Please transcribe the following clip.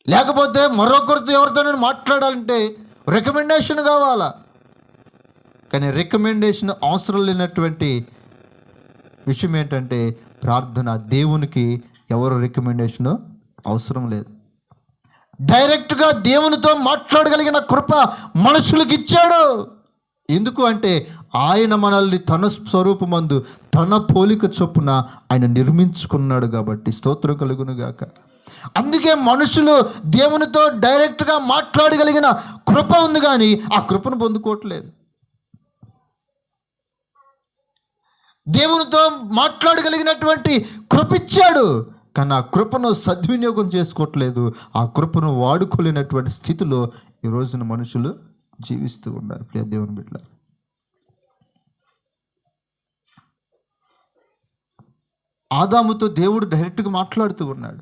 లేకపోతే మరొకరితో ఎవరితోనైనా మాట్లాడాలంటే రికమెండేషన్ కావాలా. కానీ రికమెండేషన్ అవసరం లేనటువంటి విషయం ఏంటంటే ప్రార్థన. దేవునికి ఎవరు రికమెండేషన్ అవసరం లేదు. డైరెక్ట్గా దేవునితో మాట్లాడగలిగిన కృప మనుషులకు ఇచ్చాడు. ఎందుకు అంటే ఆయన మనల్ని తన స్వరూపమందు తన పోలిక చొప్పున ఆయన నిర్మించుకున్నాడు కాబట్టి. స్తోత్రం కలుగును గాక. అందుకే మనుషులు దేవునితో డైరెక్ట్గా మాట్లాడగలిగిన కృప ఉంది, కానీ ఆ కృపను పొందుకోవట్లేదు. దేవునితో మాట్లాడగలిగినటువంటి కృప ఇచ్చాడు, కానీ ఆ కృపను సద్వినియోగం చేసుకోవట్లేదు. ఆ కృపను వాడుకోలేనటువంటి స్థితిలో ఈ రోజున మనుషులు జీవిస్తూ ఉన్నారు. ప్రియ దేవుని బిడ్డ, ఆదాముతో దేవుడు డైరెక్ట్గా మాట్లాడుతూ ఉన్నాడు.